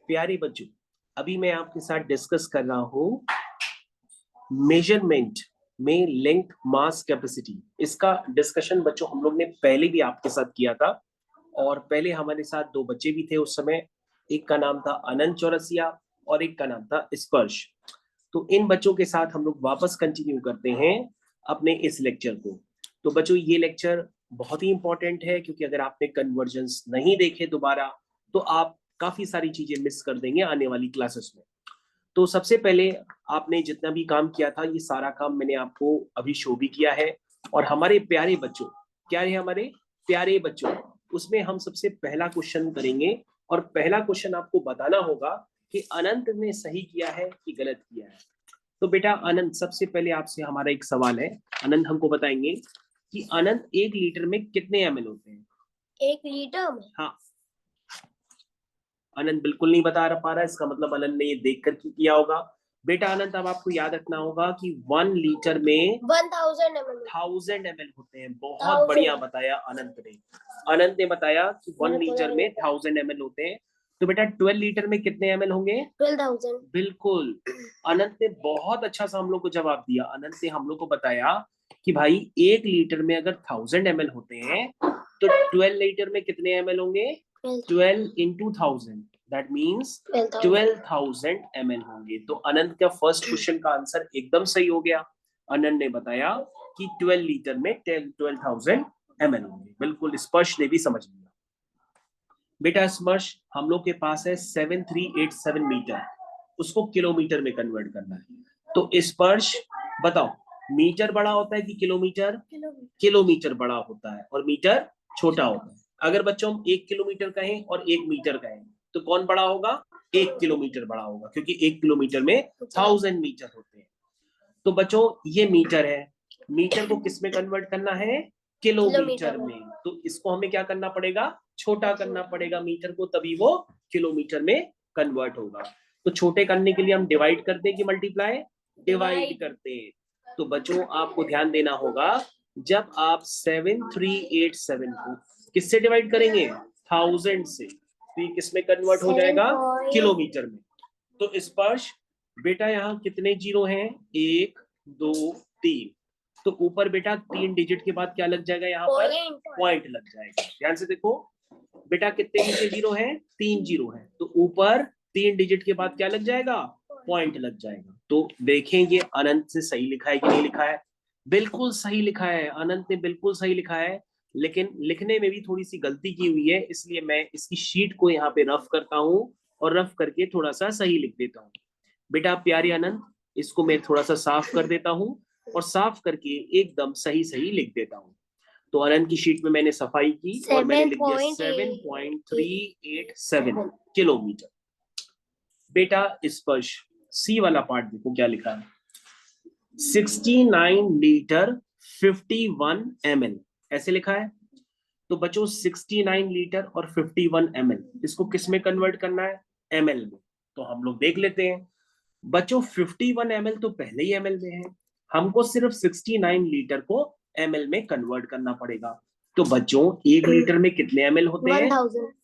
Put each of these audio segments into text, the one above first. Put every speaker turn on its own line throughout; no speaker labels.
प्यारे बच्चों, अभी मैं आपके साथ डिस्कस कर रहा हूँ मेजरमेंट में लेंथ मास कैपेसिटी। इसका डिस्कशन बच्चों हम लोग ने पहले भी आपके साथ किया था, और पहले हमारे साथ दो बच्चे भी थे उस समय। एक का नाम था अनंत चौरसिया और एक का नाम था स्पर्श। तो इन बच्चों के साथ हम लोग वापस कंटिन्यू करते हैं अपने इस लेक्चर को। तो बच्चों, ये लेक्चर बहुत ही इंपॉर्टेंट है, क्योंकि अगर आपने कन्वर्जन्स नहीं देखे दोबारा तो आप काफी सारी चीजें मिस कर देंगे आने वाली क्लासेस में। तो सबसे पहले आपने जितना भी काम किया था, ये सारा काम मैंने आपको अभी शो भी किया है। और हमारे प्यारे बच्चों, क्या है हमारे प्यारे बच्चों, उसमें हम सबसे पहला क्वेश्चन करेंगे। और पहला क्वेश्चन आपको बताना होगा कि अनंत ने सही किया है कि गलत किया है। तो बेटा अनंत, सबसे पहले आपसे हमारा एक सवाल है। अनंत हमको बताएंगे कि अनंत 1 लीटर में कितने ml होते हैं?
1 लीटर में?
हाँ, अनंत बिल्कुल नहीं बता पा रहा है, इसका मतलब अनंत ने ये देख कर किया होगा। बेटा अनंत, अब आपको याद रखना होगा कि 1 लीटर में 1000 ml होते हैं। बहुत बढ़िया बताया अनंत ने। अनंत ने बताया कि 1 लीटर में 1000 ml होते हैं। तो बेटा 12 लीटर में कितने ml होंगे?
12,000।
बिल्कुल, अनंत ने बहुत अच्छा सा हम लोग को जवाब दिया। अनंत ने हम लोग को बताया कि भाई 1 लीटर में अगर 1000 ml होते हैं तो 12 लीटर में कितने ml होंगे? 12 into 1000, दैट मीन्स 12,000 ml होंगे। तो अनंत का फर्स्ट क्वेश्चन का आंसर एकदम सही हो गया। अनंत ने बताया कि 12 लीटर में 12,000 ml होंगे। बिल्कुल, स्पर्श ने भी समझ लिया। बेटा स्पर्श, हम लोग के पास है 7387 मीटर, उसको किलोमीटर में कन्वर्ट करना है। तो स्पर्श बताओ, मीटर बड़ा होता है कि किलोमीटर? किलोमीटर बड़ा होता है और मीटर छोटा होता है। अगर बच्चों हम 1 किलोमीटर कहें और 1 मीटर कहें तो कौन बड़ा होगा? 1 किलोमीटर बड़ा होगा, क्योंकि 1 किलोमीटर में 1000 मीटर होते हैं। तो बच्चों ये मीटर है, मीटर को किस में कन्वर्ट करना है? किलोमीटर में। तो इसको हमें क्या करना पड़ेगा? छोटा करना पड़ेगा मीटर को, तभी वो किलोमीटर में कन्वर्ट होगा। तो छोटे करने के लिए हम डिवाइड करते हैं कि मल्टीप्लाई? डिवाइड करते हैं। तो बच्चों आपको ध्यान देना होगा, जब आप 7387 को किससे डिवाइड करेंगे? 1000 से, तो ये किस में कन्वर्ट हो जाएगा? किलोमीटर में। तो स्पर्श बेटा यहाँ कितने जीरो हैं? 1 2 3। तो ऊपर बेटा 3 डिजिट के बाद क्या लग जाएगा? यहाँ पर पॉइंट लग जाएगा। ध्यान से देखो बेटा, कितने नीचे जीरो है? 3 जीरो है। तो ऊपर 3 डिजिट के बाद क्या लग जाएगा? पॉइंट लग जाएगा। तो देखें ये अनंत से सही लिखा है कि नहीं लिखा है? बिल्कुल सही लिखा है, अनंत ने बिल्कुल सही लिखा है। लेकिन लिखने में भी थोड़ी सी गलती की हुई है, इसलिए मैं इसकी शीट को यहाँ पे रफ करता हूँ और रफ करके थोड़ा सा सही लिख देता हूँ। बेटा प्यारे अनंत, इसको मैं थोड़ा सा साफ कर देता हूँ और साफ करके एकदम सही सही लिख देता हूँ। तो अनंत की शीट में मैंने सफाई की और मैंने लिख दिया 7.387 किलोमीटर। बेटा स्पर्श, सी वाला पार्ट देखो क्या लिखा है? 69 लीटर 51 ml, ऐसे लिखा है। तो बच्चों 69 लीटर और 51 ml, इसको किस में कन्वर्ट करना है? ml में। तो हम लोग देख लेते हैं। बच्चों 51 ml तो पहले ही ml में है, हमको सिर्फ 69 लीटर को ml में कन्वर्ट करना पड़ेगा। तो बच्चों 1 लीटर में कितने ml होते हैं?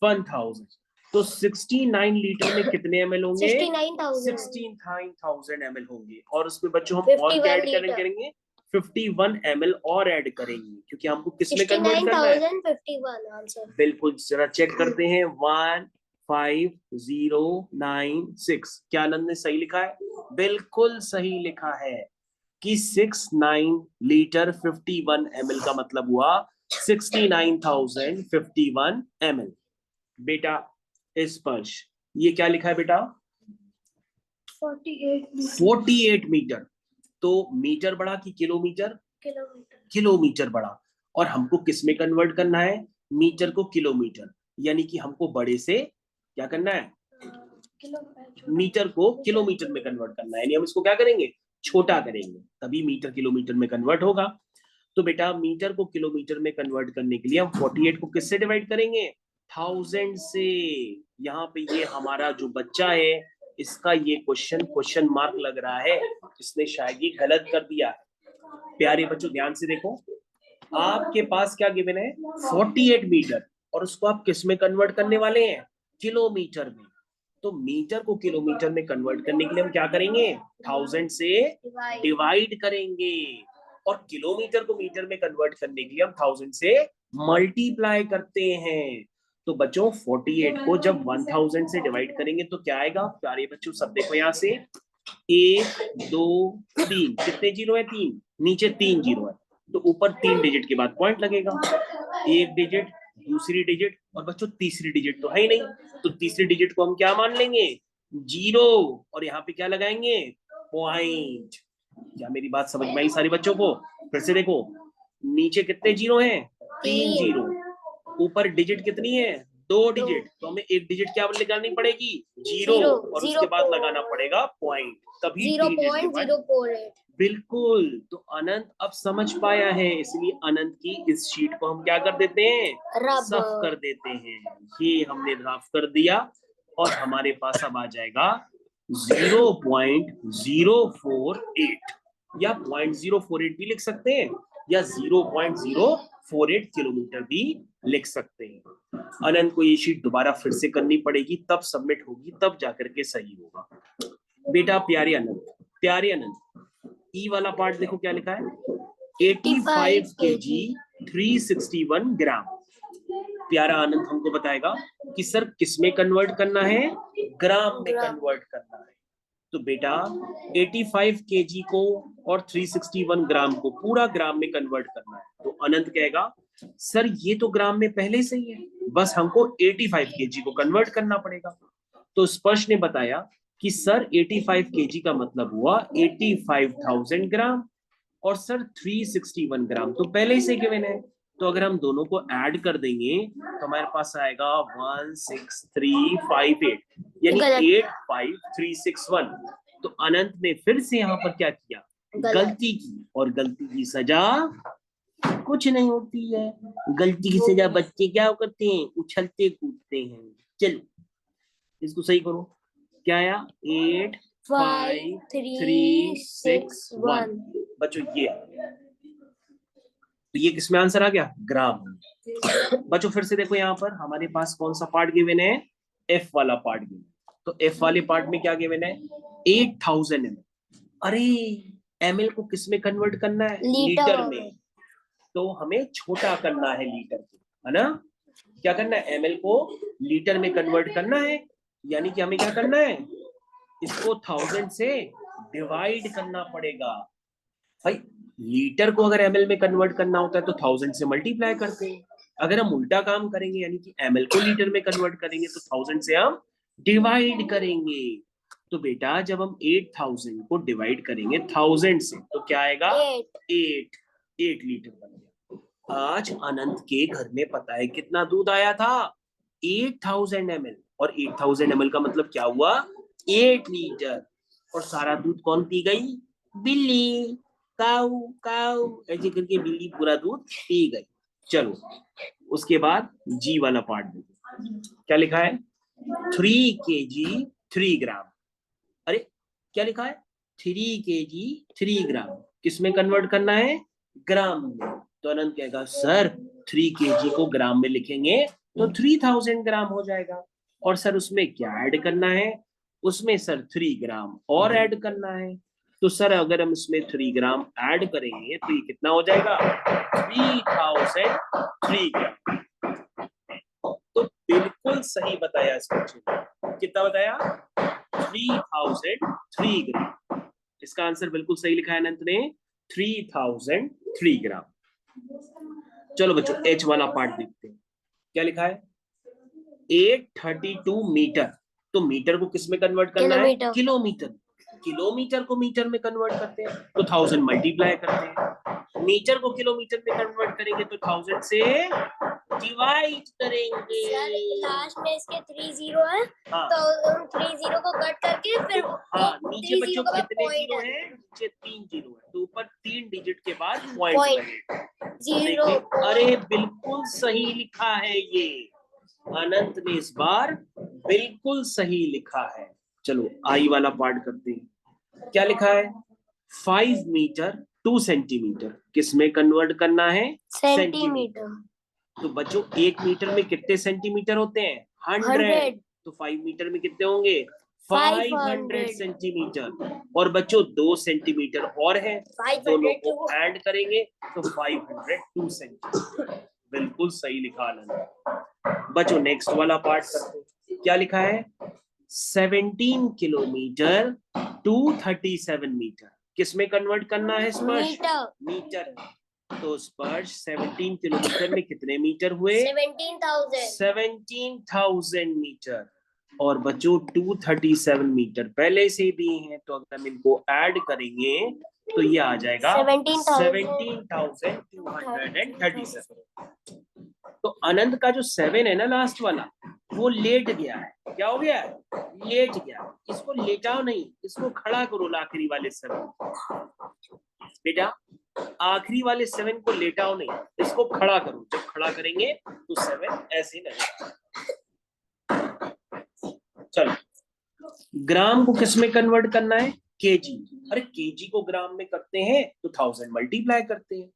1000। तो 69 लीटर में कितने ml होंगे? 69,000 ml होंगे। और उसमें बच्चों हम और क्या ऐड करेंगे? 51 ml और ऐड करेंगे, क्योंकि हमको किस में कन्वर्ट करना है?
69,051
बिल्कुल, जरा चेक करते हैं। 15096। क्या आनंद ने सही लिखा है? बिल्कुल सही लिखा है कि 69 लीटर 51 ml का मतलब हुआ 69,051 ml। बेटा स्पर्श, ये क्या लिखा है बेटा? 48 मीटर। तो मीटर बड़ा कि किलोमीटर? किलोमीटर बड़ा। और हमको किस में कन्वर्ट करना है? मीटर को किलोमीटर, यानी कि हमको बड़े से क्या करना है? मीटर को किलोमीटर में कन्वर्ट करना है, यानी हम इसको क्या करेंगे? छोटा करेंगे, तभी मीटर किलोमीटर में कन्वर्ट होगा। तो बेटा मीटर को किलोमीटर में कन्वर्ट करने के लिए हम 48 को किससे डिवाइड करेंगे? 1000 से। यहाँ पे ये हमारा जो बच्चा है, इसका ये क्वेश्चन मार्क लग रहा है, इसने शायद ये गलत कर दिया। प्यारे बच्चों ध्यान से देखो, आपके पास क्या गिवन है? 48 मीटर। और उसको आप किस में कन्वर्ट करने वाले हैं? किलोमीटर में। तो मीटर को किलोमीटर में कन्वर्ट करने के लिए हम क्या करेंगे? 1000 से डिवाइड करेंगे, और किलोमीटर को मीटर में कन्वर्ट करने के लिए हम 1000 से मल्टीप्लाई करते हैं। तो बच्चों 48 को जब 1000 से डिवाइड करेंगे तो क्या आएगा? प्यारे बच्चों सब देखो यहाँ से, 1 2 3, कितने जीरो है? 3, नीचे 3 जीरो है, तो ऊपर 3 डिजिट के बाद पॉइंट लगेगा, एक डिजिट, दूसरी डिजिट, और बच्चों तीसरी डिजिट तो है ही नहीं, तो तीसरी डिजिट को हम क्या मान लेंगे? जीरो, और यहाँ पे क्या लगाएंगे? पॉइंट। क्या मेरी बात समझ में आई सारे बच्चों को? फिर से देखो, नीचे कितने जीरो हैं? 3 जीरो, ऊपर डिजिट कितनी है? 2 डिजिट, तो हमें एक डिजिट क्या लगानी पड़ेगी? जीरो, और उसके बाद लगाना पड़ेगा पॉइंट, तभी 0.048। बिल्कुल। तो अनंत अब समझ पाया है, इसलिए अनंत की इस शीट को हम क्या कर देते हैं? रफ कर देते हैं। ये हमने रफ कर दिया, और हमारे पास अब आ जाएगा 0.048, या 0.048 भी लिख सकते हैं, या 0.048 किलोमीटर भी लिख सकते हैं। अनंत को ये शीट दोबारा फिर से करनी पड़ेगी, तब सबमिट होगी, तब जाकर के सही होगा। बेटा प्यारे अनंत, ई वाला पार्ट देखो क्या लिखा है? 85 kg 361 ग्राम। प्यारा आनंद हमको बताएगा कि सर किस में कन्वर्ट करना है? ग्राम में कन्वर्ट करना है। तो बेटा 85 kg को और 361 ग्राम को पूरा ग्राम में कन्वर्ट करना है। तो अनंत कहेगा सर ये तो ग्राम में पहले से ही है, बस हमको 85 kg को कन्वर्ट करना पड़ेगा। तो स्पर्श ने बताया कि सर 85 kg का मतलब हुआ 85,000 ग्राम, और सर 361 ग्राम तो पहले से गिवन है, तो अगर हम दोनों को ऐड कर देंगे तो हमारे पास आएगा 16358, यानी 85361। तो अनंत ने फिर से यहाँ पर क्या किया? गलती की, और गलती की सजा कुछ नहीं होती है। गलती की सजा बच्चे क्या करते हैं? उछलते कूदते हैं। चलो इसको सही करो, क्या आया? 85361। बच्चों ये किस में आंसर आ गया? ग्राम। बच्चों फिर से देखो यहाँ पर हमारे पास कौन सा पार्ट गिवन है? एफ वाला पार्ट गिवन। तो एफ वाले पार्ट में क्या गिवन है? 8000 ml। अरे ml को किस में कन्वर्ट करना है? लीटर में। तो हमें छोटा करना है लीटर को, है ना? क्या करना है? ml को लीटर में कन्वर्ट करना है, यानी कि हमें क्या करना है? इसको 1000 से डिवाइड करना पड़ेगा। भाई लीटर को अगर ml में कन्वर्ट करना होता है तो 1000 से मल्टीप्लाई करते हैं। अगर हम उल्टा काम करेंगे, यानी कि ml को लीटर में कन्वर्ट करेंगे, तो 1000 से हम डिवाइड करेंगे। तो बेटा जब हम 8000 को डिवाइड करेंगे 1000 से तो क्या आएगा? 8 लीटर बन गया। आज अनंत के घर में पता है कितना दूध आया था? 8000 ml, और 8000 ml का मतलब क्या हुआ? 8 लीटर। और सारा दूध कौन पी गई? बिल्ली। काऊ काऊ ऐसे करके बिल्ली पूरा दूध पी गई। चलो उसके बाद जी वाला पार्ट देखो क्या लिखा है? 3 kg 3 ग्राम। अरे क्या लिखा है? 3 kg 3 ग्राम किस में कन्वर्ट करना है? ग्राम में। तो अनंत कहेगा सर 3 kg को ग्राम में लिखेंगे तो 3000 ग्राम हो जाएगा, और सर उसमें क्या ऐड करना है? उसमें सर 3 ग्राम और ऐड करना है। तो सर अगर हम इसमें 3 ग्राम ऐड करेंगे तो ये कितना हो जाएगा? 3003 ग्राम। तो बिल्कुल सही बताया इस बच्चे ने। कितना बताया? 3003 ग्राम। इसका आंसर बिल्कुल सही लिखा है अनंत ने, 3003 ग्राम। चलो बच्चों एच वाला पार्ट देखते हैं क्या लिखा है? 832 मीटर। तो मीटर को किस में कन्वर्ट करना है? किलोमीटर। किलोमीटर को मीटर में कन्वर्ट करते हैं तो 1000 मल्टीप्लाई करते हैं। मीटर को किलोमीटर में कन्वर्ट करेंगे तो 1000 से डिवाइड करेंगे।
सर लास्ट में इसके 3 जीरो है,
हाँ।
तो उन 3 जीरो को कट करके फिर
हाँ नीचे बच्चों कितने जीरो है? नीचे 3 जीरो है, तो ऊपर 3 डिजिट के बाद पॉइंट लगेगा। जीरो। अरे बिल्कुल सही लिखा है ये, अनंत ने इस बार बिल्कुल सही लिखा है। चलो आई वाला पार्ट करते हैं। क्या लिखा है? 5 मीटर 2 सेंटीमीटर किस में कन्वर्ट करना है?
सेंटीमीटर।
तो बच्चों 1 मीटर में कितने सेंटीमीटर होते हैं? 100। तो 5 मीटर में कितने होंगे? 500 सेंटीमीटर। और बच्चों 2 सेंटीमीटर और है, दोनों को ऐड करेंगे तो 502 सेंटीमीटर। बिल्कुल सही लिखा आनंद। बच्चों नेक्स्ट वाला पार्ट करते हैं। क्या लिखा है? 17 किलोमीटर 237 मीटर। किस में कन्वर्ट करना है स्पर्श? मीटर। तो स्पर्श 17 किलोमीटर में कितने मीटर हुए? 17,000 मीटर। और बच्चों 237 मीटर पहले से दी हैं, तो अगर हम इनको ऐड करेंगे तो ये आ जाएगा 17,237। तो अनंत का जो 7 है ना लास्ट वाला, वो लेट गया है। क्या हो गया है? लेट गया। इसको लेटाओ नहीं, इसको खड़ा करो। आखिरी वाले 7 बेटा, आखिरी वाले 7 को लेटाओ नहीं, इसको खड़ा करो। जब खड़ा करेंगे तो 7 ऐसे ही लगेगा। चलो, ग्राम को किस में कन्वर्ट करना है? केजी। अरे केजी को ग्राम में करते हैं तो 1000 मल्टीप्लाई करते हैं।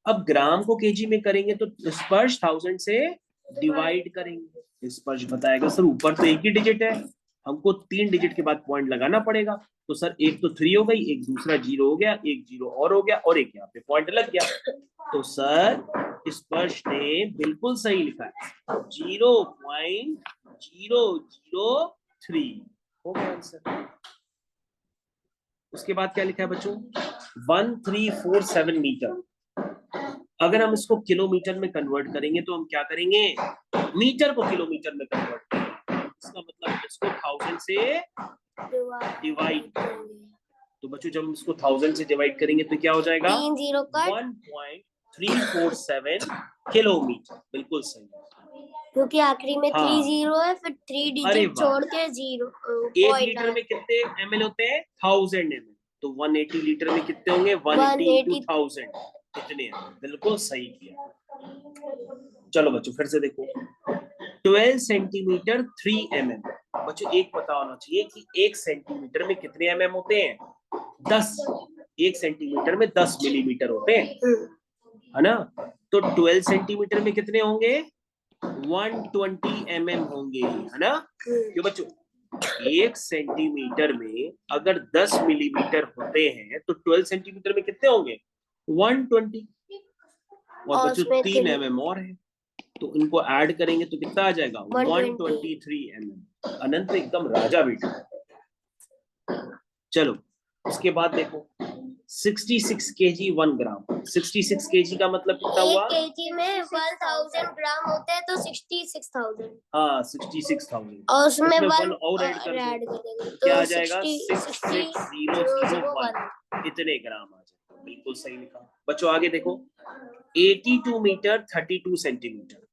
अब ग्राम को केजी में करेंगे तो स्पर्श 1000 से डिवाइड करेंगे। स्पर्श बताएगा सर ऊपर तो एक ही डिजिट है, हमको 3 डिजिट के बाद पॉइंट लगाना पड़ेगा। तो सर एक तो 3 हो गई, एक दूसरा 0 हो गया, एक 0 और हो गया, और एक यहाँ पे पॉइंट लग गया। तो सर स्पर्श ने बिल्कुल सही लिखा है, 0.003 हो गया आंसर। उसके बाद क्या लिखा है बच्चों? 1347 मीटर। अगर हम इसको किलोमीटर में कन्वर्ट करेंगे तो हम क्या करेंगे? मीटर को किलोमीटर में कन्वर्ट करेंगे। इसका मतलब इसको 1000 से डिवाइड करेंगे। तो बच्चों जब हम इसको 1000 से डिवाइड करेंगे तो क्या हो जाएगा? 1.347 किलोमीटर। बिल्कुल सही,
क्योंकि आखिरी में 3 0 है, फिर 3 डिजिट छोड़ के 0।
1 लीटर में कितने ml होते हैं? 1000 ml। तो 180 लीटर में कितने होंगे? 180 × 1000 कितने? बिल्कुल सही किया। चलो बच्चों फिर से देखो, 12 सेंटीमीटर 3 mm। बच्चों एक पता होना चाहिए कि 1 सेंटीमीटर में कितने mm होते हैं? 10। 1 सेंटीमीटर में 10 मिलीमीटर होते हैं, है ना? तो 12 सेंटीमीटर में कितने होंगे? 120 mm होंगे, है ना? क्यों बच्चों? 1 सेंटीमीटर में अगर 10 मिलीमीटर होते हैं तो 12 सेंटीमीटर में कितने होंगे? 120। और बच्चों 3 mm और है, तो इनको ऐड करेंगे तो कितना आ जाएगा? 123 mm। अनंत एकदम राजा बेटा। चलो उसके बाद देखो, 66 kg 1 ग्राम। 66 kg का मतलब कितना हुआ?
1 kg में 1000 ग्राम होते हैं तो 66,000।
हाँ 66,000।
और उसमें
1 और ऐड कर दो, क्या आ जाएगा? 66,001 इतने ग्राम आ जाएगा। बिल्कुल सही लिखा। बच्चों आगे देखो, 82 मीटर 32 सेंटीमीटर।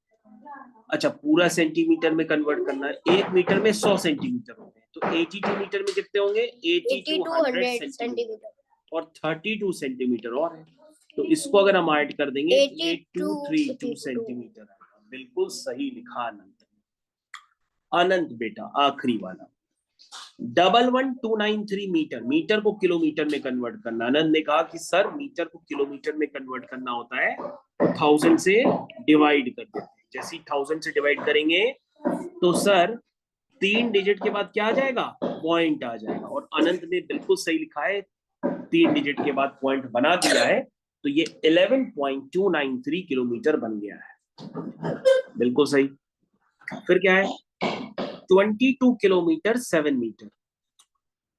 अच्छा पूरा सेंटीमीटर में कन्वर्ट करना है। 1 मीटर में 100 सेंटीमीटर होते हैं, तो 82 मीटर में कितने होंगे? 8200 सेंटीमीटर। और 32 सेंटीमीटर और है, तो इसको अगर हम ऐड कर देंगे 8232 सेंटीमीटर। बिल्कुल सही लिखा आनंद। आनंद बेटा आखिरी वाला, 11293 मीटर। मीटर को किलोमीटर में कन्वर्ट करना। आनंद ने कहा कि सर मीटर को किलोमीटर में कन्वर्ट करना होता है तो 1000 से डिवाइड कर देते हैं। जैसे 1000 से डिवाइड करेंगे तो सर 3 डिजिट के बाद क्या आ जाएगा? पॉइंट आ जाएगा। और अनंत ने बिल्कुल सही लिखा है, 3 डिजिट के बाद पॉइंट बना दिया है, तो ये 11.293 किलोमीटर बन गया है। बिल्कुल सही। फिर क्या है? 22 किलोमीटर 7 मीटर।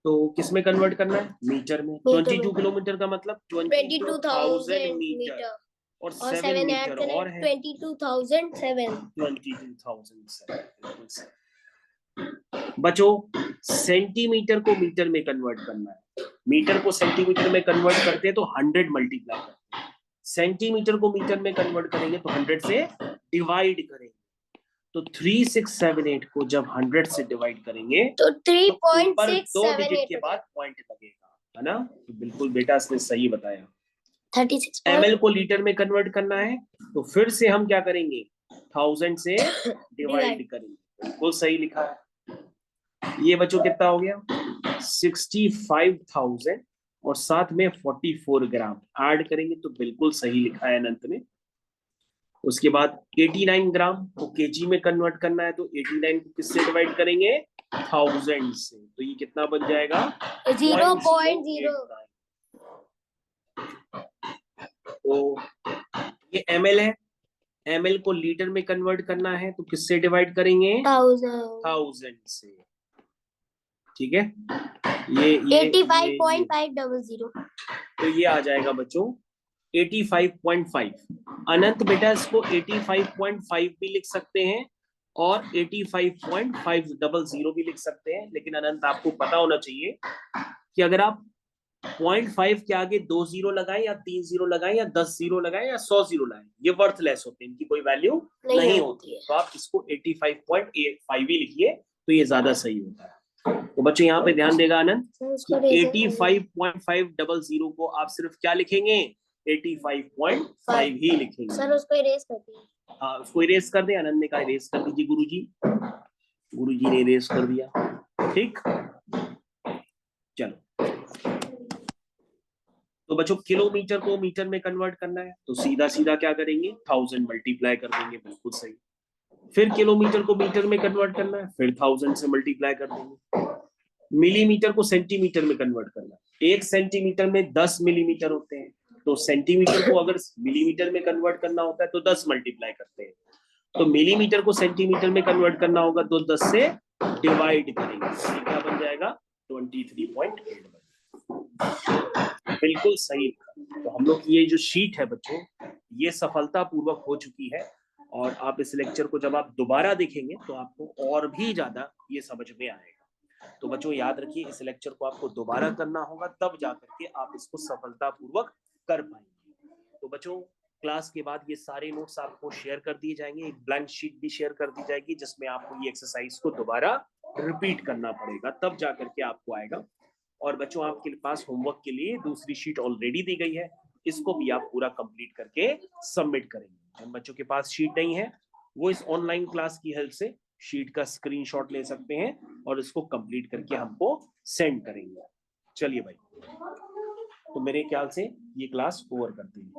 तो किस में कन्वर्ट करना है? मीटर में। 22 किलोमीटर का मतलब 22,000 मीटर। और 7 मीटर और है 22,007। बच्चों सेंटीमीटर को मीटर में कन्वर्ट करना है। मीटर को सेंटीमीटर में कन्वर्ट करते हैं तो 100 मल्टीप्लाई करते हैं। सेंटीमीटर को मीटर में कन्वर्ट करेंगे तो 100 से डिवाइड करेंगे। तो 3678 को जब 100 से डिवाइड करेंगे तो 3.6 डिजिट के बाद पॉइंट लगेगा, है ना? तो बिल्कुल बेटा इसने सही बताया।
36
ml को लीटर में कन्वर्ट करना है तो फिर से हम क्या करेंगे? 1000 से डिवाइड करेंगे। बिल्कुल सही लिखा है। ये बच्चों कितना हो गया? 65,000 और साथ में 44 ग्राम ऐड करेंगे तो बिल्कुल सही लिखा है अनंत ने। उसके बाद 89 ग्राम को केजी में कन्वर्ट करना है, तो 89 को किससे डिवाइड करेंगे? 1000 से। तो ये कितना बन जाएगा?
0.0।
तो ये ml है, ml को लीटर में कन्वर्ट करना है, तो किससे डिवाइड करेंगे? 1000 से। ठीक है, ये
85.500।
तो ये आ जाएगा बच्चों 85.5। अनंत बेटा इसको 85.5 भी लिख सकते हैं और 85.500 भी लिख सकते हैं, लेकिन अनंत आपको पता होना चाहिए कि अगर आप 0.5 के आगे 2 जीरो लगाएं या 3 जीरो लगाएं या 10 जीरो लगाएं या 100 जीरो लगाएं, ये वर्थलेस होते हैं, इनकी कोई वैल्यू नहीं होती है। तो आप इसको 85.85 ही लिखिए, तो ये ज्यादा सही होता है। तो बच्चों यहाँ पे ध्यान देगा आनंद, 85.500 को आप सिर्फ क्या लिखेंगे? 85.5 ही लिखेंगे।
सर उसको इरेज कर दिया।
हाँ, उसको इरेज कर दे। आनंद ने कहा इरेज कर दीजिए गुरुजी। गुरुजी ने इरेज कर दिया। ठीक, चलो। तो बच्चों किलोमीटर को मीटर में कन्वर्ट करना है, तो सीधा सीधा क्या करेंगे? 1000 मल्टीप्लाई कर देंगे, बिल्कुल सही। फिर किलोमीटर को मीटर में कन्वर्ट करना है, फिर 1000 से मल्टीप्लाई कर देंगे। मिलीमीटर को सेंटीमीटर में कन्वर्ट करना है, 1 सेंटीमीटर में 10 मिलीमीटर होते हैं, तो सेंटीमीटर को अगर मिलीमीटर में कन्वर्ट करना होता है तो 10 मल्टीप्लाई करते हैं। तो मिलीमीटर को सेंटीमीटर में कन्वर्ट करना होगा तो 10 से डिवाइड करेंगे, क्या बन जाएगा? 23.8। बिल्कुल सही। तो हम लोग की ये जो शीट है बच्चों, ये सफलतापूर्वक हो चुकी है, और आप इस लेक्चर को जब आप दोबारा देखेंगे तो आपको और भी ज्यादा ये समझ में आएगा। तो बच्चों याद रखिए, इस लेक्चर को आपको दोबारा करना होगा, तब जाकर के आप इसको सफलतापूर्वक कर पाएंगे। तो बच्चों क्लास के बाद ये सारे नोट्स आपको शेयर कर दिए जाएंगे, एक ब्लैंक शीट भी शेयर कर दी जाएगी जिसमें आपको ये एक्सरसाइज को दोबारा रिपीट करना पड़ेगा, तब जाकर के आपको आएगा। और बच्चों आपके पास होमवर्क के लिए दूसरी शीट ऑलरेडी दी गई है, इसको भी आप पूरा कंप्लीट करके सबमिट करेंगे। जिन बच्चों के पास शीट नहीं है वो इस ऑनलाइन क्लास की हेल्प से शीट का स्क्रीनशॉट ले सकते हैं और इसको कंप्लीट करके हमको सेंड करेंगे। चलिए भाई, तो मेरे ख्याल से ये क्लास ओवर करते हैं।